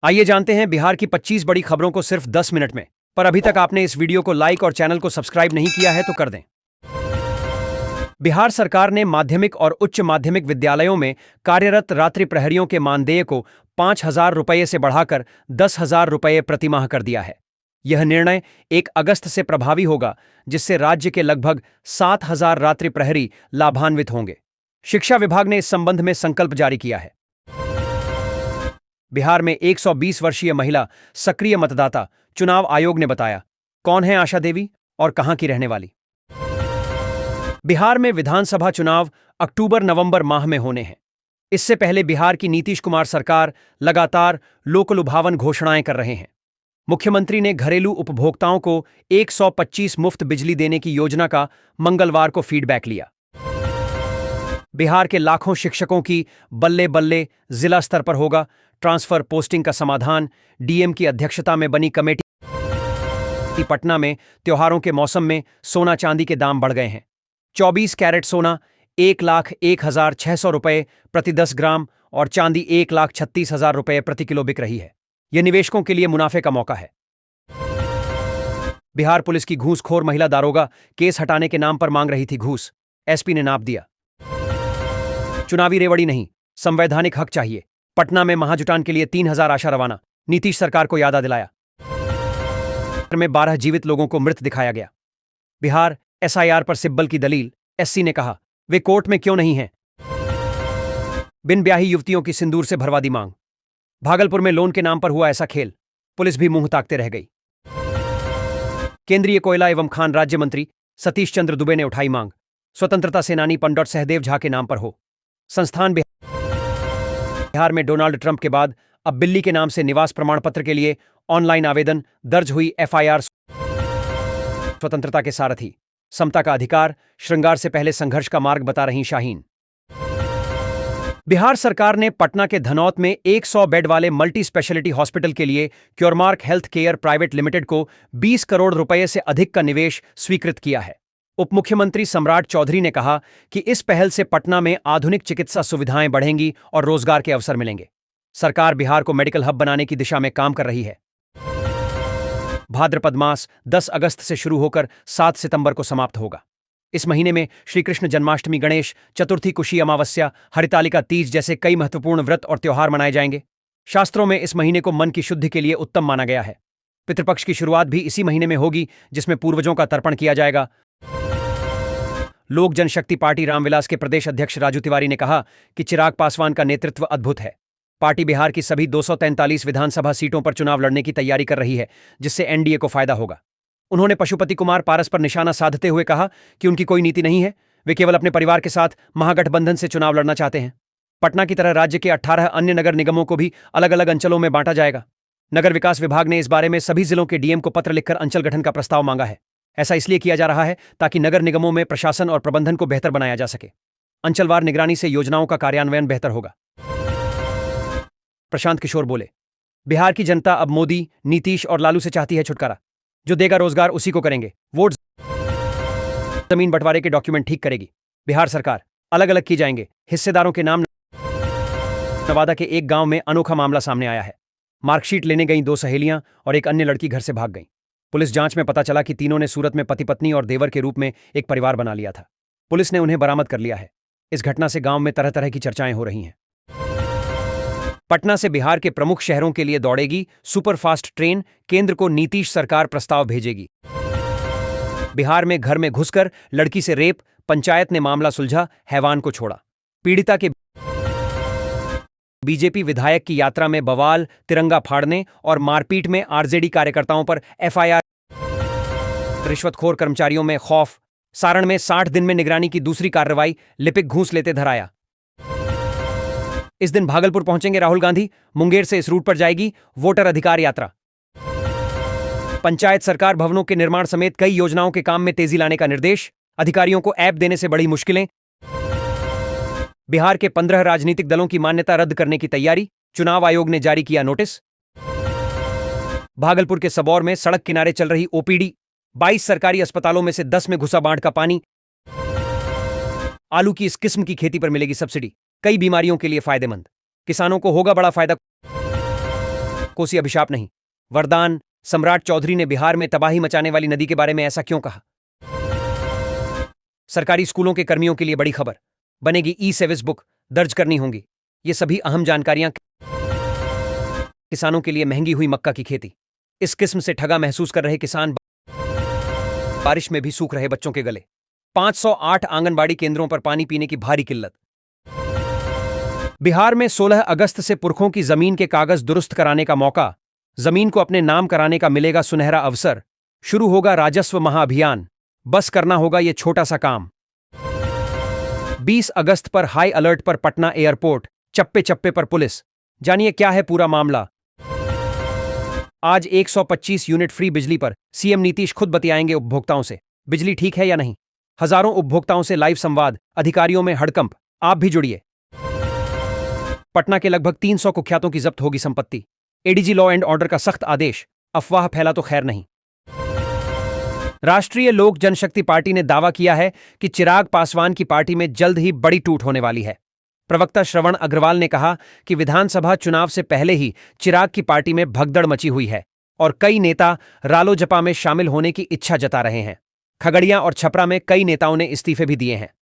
आइए जानते हैं बिहार की 25 बड़ी खबरों को सिर्फ 10 मिनट में। पर अभी तक आपने इस वीडियो को लाइक और चैनल को सब्सक्राइब नहीं किया है तो कर दें। बिहार सरकार ने माध्यमिक और उच्च माध्यमिक विद्यालयों में कार्यरत रात्रि प्रहरियों के मानदेय को 5,000 रुपये से बढ़ाकर 10,000 रुपये प्रतिमाह कर दिया है। यह निर्णय 1 अगस्त से प्रभावी होगा, जिससे राज्य के लगभग 7,000 रात्रि प्रहरी लाभान्वित होंगे। शिक्षा विभाग ने इस संबंध में संकल्प जारी किया है। बिहार में 120 वर्षीय महिला सक्रिय मतदाता, चुनाव आयोग ने बताया। कौन है आशा देवी और कहां की रहने वाली? बिहार में विधानसभा चुनाव अक्टूबर-नवंबर माह में होने हैं। इससे पहले बिहार की नीतीश कुमार सरकार लगातार लोकलुभावन घोषणाएं कर रहे हैं। मुख्यमंत्री ने घरेलू उपभोक्ताओं को 125 मुफ्त बिजली देने की योजना का मंगलवार को फीडबैक लिया। बिहार के लाखों शिक्षकों की बल्ले बल्ले जिला स्तर पर होगा ट्रांसफर पोस्टिंग का समाधान। डीएम की अध्यक्षता में बनी कमेटी। पटना में त्योहारों के मौसम में सोना चांदी के दाम बढ़ गए हैं। 24 कैरेट सोना 1,01,600 रुपये प्रति 10 ग्राम और चांदी 1,36,000 रुपये प्रति किलो बिक रही है। यह निवेशकों के लिए मुनाफे का मौका है। बिहार पुलिस की घूसखोर महिला दारोगा केस हटाने के नाम पर मांग रही थी घूस। एसपी ने नाप दिया। चुनावी रेवड़ी नहीं, संवैधानिक हक चाहिए। पटना में महाजुटान के लिए 3,000 आशा रवाना। नीतीश सरकार को याद दिलाया। में 12 जीवित लोगों को मृत दिखाया गया। बिहार एसआईआर पर सिब्बल की दलील। एससी ने कहा, वे कोर्ट में क्यों नहीं हैं? बिन ब्याही युवतियों की सिंदूर से भरवा दी मांग। भागलपुर में लोन के नाम पर हुआ ऐसा खेल, पुलिस भी मुंह ताकते रह गई। केंद्रीय कोयला एवं खान राज्य मंत्री सतीश चंद्र दुबे ने उठाई मांग, स्वतंत्रता सेनानी पंडित सहदेव झा के नाम पर हो संस्थान। बिहार में डोनाल्ड ट्रंप के बाद अब बिल्ली के नाम से निवास प्रमाण पत्र के लिए ऑनलाइन आवेदन। दर्ज हुई एफआईआर। स्वतंत्रता के सारथी, समता का अधिकार, श्रृंगार से पहले संघर्ष का मार्ग बता रही शाहीन। बिहार सरकार ने पटना के धनौत में 100 बेड वाले मल्टी स्पेशलिटी हॉस्पिटल के लिए क्योरमार्क हेल्थ केयर प्राइवेट लिमिटेड को 20 करोड़ रुपए से अधिक का निवेश स्वीकृत किया है। उप मुख्यमंत्री सम्राट चौधरी ने कहा कि इस पहल से पटना में आधुनिक चिकित्सा सुविधाएं बढ़ेंगी और रोजगार के अवसर मिलेंगे। सरकार बिहार को मेडिकल हब बनाने की दिशा में काम कर रही है। भाद्रपद मास 10 अगस्त से शुरू होकर 7 सितंबर को समाप्त होगा। इस महीने में श्री कृष्ण जन्माष्टमी, गणेश चतुर्थी, कुशी अमावस्या, हरितालिका तीज जैसे कई महत्वपूर्ण व्रत और त्योहार मनाए जाएंगे। शास्त्रों में इस महीने को मन की शुद्धि के लिए उत्तम माना गया है। पितृपक्ष की शुरुआत भी इसी महीने में होगी, जिसमें पूर्वजों का तर्पण किया जाएगा। लोक जनशक्ति पार्टी रामविलास के प्रदेश अध्यक्ष राजू तिवारी ने कहा कि चिराग पासवान का नेतृत्व अद्भुत है। पार्टी बिहार की सभी 243 विधानसभा सीटों पर चुनाव लड़ने की तैयारी कर रही है, जिससे एनडीए को फायदा होगा। उन्होंने पशुपति कुमार पारस पर निशाना साधते हुए कहा कि उनकी कोई नीति नहीं है, वे केवल अपने परिवार के साथ महागठबंधन से चुनाव लड़ना चाहते हैं। पटना की तरह राज्य के 18 अन्य नगर निगमों को भी अलग अलग अंचलों में बांटा जाएगा। नगर विकास विभाग ने इस बारे में सभी जिलों के डीएम को पत्र लिखकर अंचल गठन का प्रस्ताव मांगा है। ऐसा इसलिए किया जा रहा है ताकि नगर निगमों में प्रशासन और प्रबंधन को बेहतर बनाया जा सके। अंचलवार निगरानी से योजनाओं का कार्यान्वयन बेहतर होगा। प्रशांत किशोर बोले, बिहार की जनता अब मोदी, नीतीश और लालू से चाहती है छुटकारा। जो देगा रोजगार उसी को करेंगे वोट। जमीन बंटवारे के डॉक्यूमेंट ठीक करेगी बिहार सरकार, अलग अलग की जाएंगे हिस्सेदारों के नाम। नवादा के एक गांव में अनोखा मामला सामने आया है। मार्कशीट लेने गईं 2 सहेलियां और एक अन्य लड़की घर से भाग गईं। पुलिस जांच में पता चला कि तीनों ने सूरत में पति पत्नी और देवर के रूप में एक परिवार बना लिया था। पुलिस ने उन्हें बरामद कर लिया है। इस घटना से गांव में तरह तरह की चर्चाएं हो रही हैं। पटना से बिहार के प्रमुख शहरों के लिए दौड़ेगी सुपरफास्ट ट्रेन, केंद्र को नीतीश सरकार प्रस्ताव भेजेगी। बिहार में घर में घुसकर लड़की से रेप, पंचायत ने मामला सुलझा, हैवान को छोड़ा। पीड़िता के बीजेपी विधायक की यात्रा में बवाल, तिरंगा फाड़ने और मारपीट में आरजेडी कार्यकर्ताओं पर एफआईआर। रिश्वतखोर कर्मचारियों में खौफ। सारण में 60 दिन में निगरानी की दूसरी कार्रवाई, लिपिक घूस लेते धराया। इस दिन भागलपुर पहुंचेंगे राहुल गांधी। मुंगेर से इस रूट पर जाएगी वोटर अधिकार यात्रा। पंचायत सरकार भवनों के निर्माण समेत कई योजनाओं के काम में तेजी लाने का निर्देश। अधिकारियों को ऐप देने से बड़ी मुश्किलें। बिहार के 15 राजनीतिक दलों की मान्यता रद्द करने की तैयारी, चुनाव आयोग ने जारी किया नोटिस। भागलपुर के सबौर में सड़क किनारे चल रही ओपीडी, 22 सरकारी अस्पतालों में से 10 में घुसा बाढ़ का पानी। आलू की इस किस्म की खेती पर मिलेगी सब्सिडी, कई बीमारियों के लिए फायदेमंद, किसानों को होगा बड़ा फायदा। कोसी अभिशाप नहीं, वरदान। सम्राट चौधरी ने बिहार में तबाही मचाने वाली नदी के बारे में ऐसा क्यों कहा? सरकारी स्कूलों के कर्मियों के लिए बड़ी खबर, बनेगी ई सर्विस बुक दर्ज करनी होंगी। ये सभी अहम जानकारियां। किसानों के लिए महंगी हुई मक्का की खेती, इस किस्म से ठगा महसूस कर रहे किसान बारिश में भी सूख रहे बच्चों के गले। 508 आंगनबाड़ी केंद्रों पर पानी पीने की भारी किल्लत। बिहार में 16 अगस्त से पुरखों की जमीन के कागज दुरुस्त कराने का मौका, जमीन को अपने नाम कराने का मिलेगा सुनहरा अवसर। शुरू होगा राजस्व महाअभियान, बस करना होगा यह छोटा सा काम। 20 अगस्त पर हाई अलर्ट पर पटना एयरपोर्ट, चप्पे चप्पे पर पुलिस। जानिए क्या है पूरा मामला। आज 125 यूनिट फ्री बिजली पर सीएम नीतीश खुद बतियाएंगे उपभोक्ताओं से, बिजली ठीक है या नहीं। हजारों उपभोक्ताओं से लाइव संवाद, अधिकारियों में हड़कंप। आप भी जुड़िए। पटना के लगभग 300 कुख्यातों की जब्त होगी संपत्ति, एडीजी लॉ एंड ऑर्डर का सख्त आदेश। अफवाह फैला तो खैर नहीं। राष्ट्रीय लोक जनशक्ति पार्टी ने दावा किया है कि चिराग पासवान की पार्टी में जल्द ही बड़ी टूट होने वाली है। प्रवक्ता श्रवण अग्रवाल ने कहा कि विधानसभा चुनाव से पहले ही चिराग की पार्टी में भगदड़ मची हुई है और कई नेता रालोजपा में शामिल होने की इच्छा जता रहे हैं। खगड़िया और छपरा में कई नेताओं ने इस्तीफे भी दिए हैं।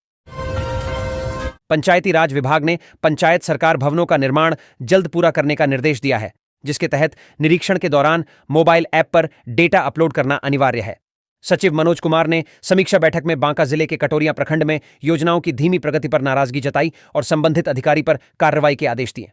पंचायती राज विभाग ने पंचायत सरकार भवनों का निर्माण जल्द पूरा करने का निर्देश दिया है, जिसके तहत निरीक्षण के दौरान मोबाइल ऐप पर डेटा अपलोड करना अनिवार्य है। सचिव मनोज कुमार ने समीक्षा बैठक में बांका जिले के कटोरिया प्रखंड में योजनाओं की धीमी प्रगति पर नाराजगी जताई और संबंधित अधिकारी पर कार्रवाई के आदेश दिए।